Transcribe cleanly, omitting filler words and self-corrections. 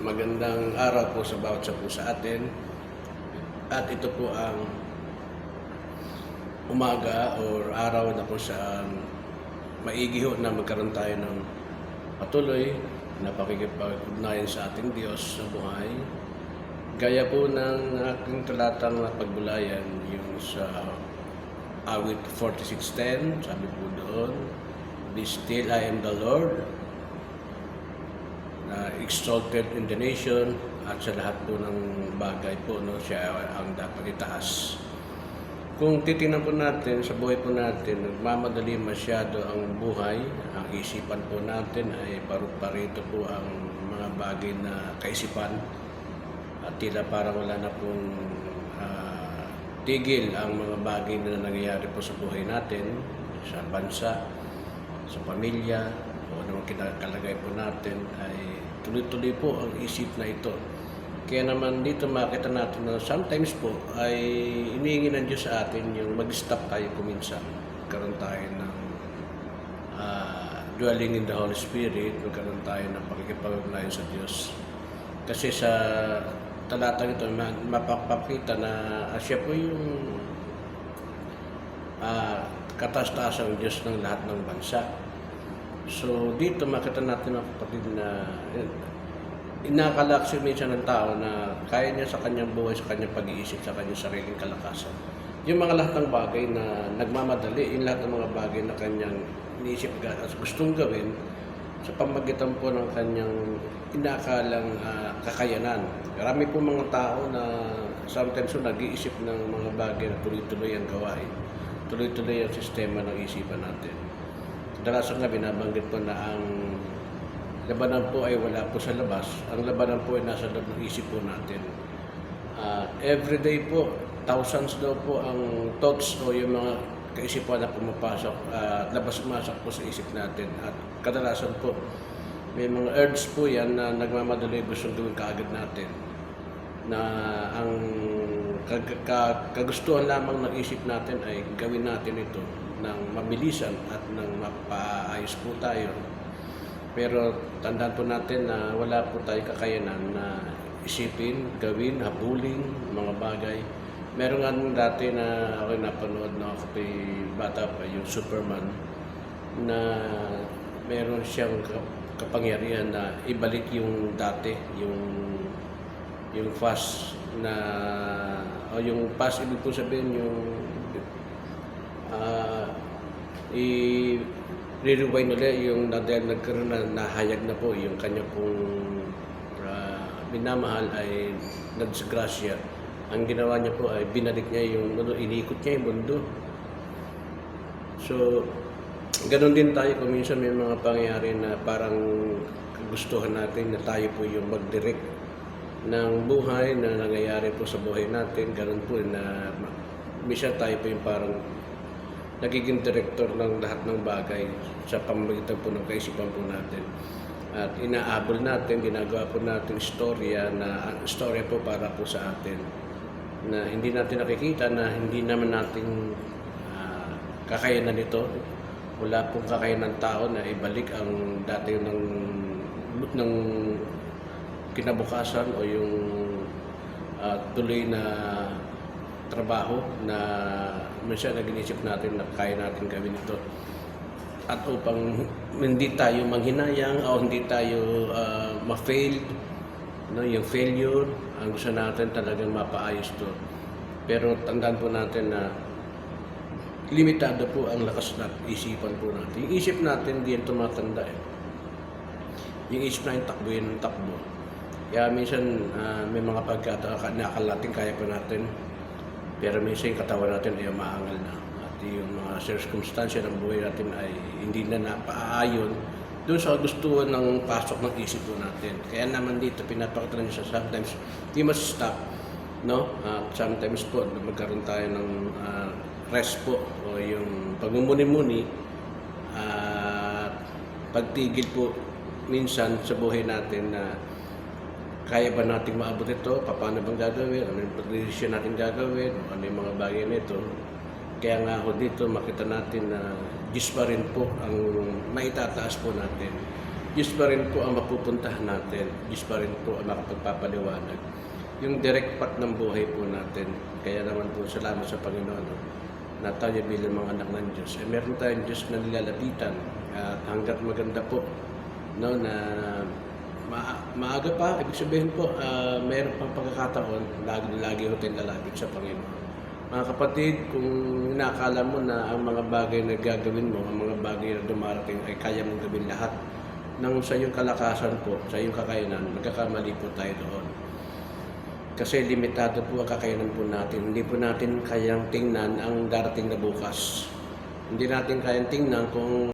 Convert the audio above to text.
Magandang araw po sa bawat isa po sa atin. At ito po ang umaga o araw na po saan maigi ho na magkaroon tayo ng patuloy na pakikipag-ugnayan sa ating Diyos sa buhay. Gaya po ng aking talatang pagbulayan, yung sa awit 46:10, sabi po doon, "Be still, I am the Lord, exalted in the nation," at sa lahat po ng bagay po, no, siya ang dapat itaas. Kung titingnan po natin sa buhay po natin, nagmamadali masyado ang buhay, ang isipan po natin ay parito po ang mga bagay na kaisipan at tila parang wala na pong tigil ang mga bagay na nangyayari po sa buhay natin, sa bansa, sa pamilya, o anong kinakalagay po natin ay tuloy-tuloy po ang isip na ito. Kaya naman dito makita natin na sometimes po ay inihingi ng Diyos sa atin yung mag-stop tayo kuminsan. Magkaroon tayo ng dwelling in the Holy Spirit, magkaroon tayo ng pakikipag-ugnayan sa Diyos. Kasi sa talatang ito, mapapakita na siya po yung kataas-taas ang Diyos ng lahat ng bansa. So dito makita natin mga kapatid na inakalak minsan ng tao na kaya niya sa kanyang buhay, sa kanyang pag-iisip, sa kanyang sariling kalakasan. Yung mga lahat ng bagay na nagmamadali, yung lahat ng mga bagay na kanyang iniisip at gustong gawin sa pamagitan po ng kanyang inakalang kakayanan. Marami po mga tao na sometimes nag-iisip ng mga bagay na tuloy-tuloy ang gawain. Tuloy-tuloy ang sistema ng isipan natin. Kadalasan nga binabanggit po na ang labanan po ay wala po sa labas. Ang labanan po ay nasa loob ng isip po natin. Everyday po, thousands daw po ang thoughts o yung mga kaisipan na pumapasok at labas-masok po sa isip natin. At kadalasan po, may mga urge po yan na nagmamadali gustong gawin kaagad natin. Na ang kagustuhan lamang ng isip natin ay gawin natin ito ng mabilisan at ng mapaayos po tayo. Pero tandaan po natin na wala po tayo kakayanan na isipin, gawin, habulin, mga bagay. Meron nga nung dati na ako napanood na ako bata pa, yung Superman, na meron siyang kapangyarihan na ibalik yung dati, yung fast na, o yung fast, ibig po sabihin yung i-rewind ulit yung dahil nagkaroon na nahayag na po yung kanya pong minamahal ay nagdisgrasya. Ang ginawa niya po ay binalik niya yung mundo, inikot niya yung mundo. So, ganun din tayo kung minsan may mga pangyayari na parang gustuhan natin na tayo po yung mag-direct ng buhay na nangyayari po sa buhay natin. Ganun po na minsan tayo po yung parang nagiging direktor ng lahat ng bagay sa pamamagitan po ng kaisipan po natin. At inaabol natin, ginagawa po natin istorya po para po sa atin na hindi natin nakikita, na hindi naman natin kakayanan ito. Wala pong kakayanan ng tao na ibalik ang dati ng kinabukasan o yung tuloy na trabaho na minsan nag-inisip natin na kaya natin gawin ito. At upang hindi tayo manghinayang o hindi tayo ma-fail, no, yung failure, ang gusto natin talagang mapaayos to. Pero tandaan po natin na limitado po ang lakas ng isipan po natin. Yung isip natin hindi yan tumatanda eh. Yung isip natin takbo yan ng takbo. Kaya minsan may mga pagkataon na akala natin kaya pa natin. Pero minsan yung katawan natin ay umaangal na. At yung mga circumstansya ng buhay natin ay hindi na napaayon doon sa gustuhan ng pasok ng isip po natin. Kaya naman dito pinapakita niyo sa sometimes we must stop. No? Sometimes po magkaroon tayo ng rest po o yung pagmumuni-muni at pagtigil po minsan sa buhay natin na kaya ba natin maabot ito? Paano bang gagawin? Ano yung pag-desisyon natin gagawin? Ano yung mga bagay nito? Kaya nga ho dito makita natin na Diyos pa rin po ang maitataas po natin. Diyos pa rin po ang mapupuntahan natin. Diyos pa rin po ang makapagpapaliwanag. Yung direct path ng buhay po natin. Kaya naman po salamat sa Panginoon, no, na tayo bilang mga anak ng Diyos. Meron tayong Diyos na nilalapitan. At hanggat maganda po, no, na maaga pa, ibig sabihin po, mayroon pang pagkakataon, lagi ho tayong lalapit sa Panginoon. Mga kapatid, kung nakakala mo na ang mga bagay na gagawin mo, ang mga bagay na dumarating ay kaya mong gawin lahat ng sa iyong kalakasan po, sa iyong kakayanan, magkakamali po tayo doon. Kasi limitado po ang kakayanan po natin. Hindi po natin kayang tingnan ang darating na bukas. Hindi natin kayang tingnan kung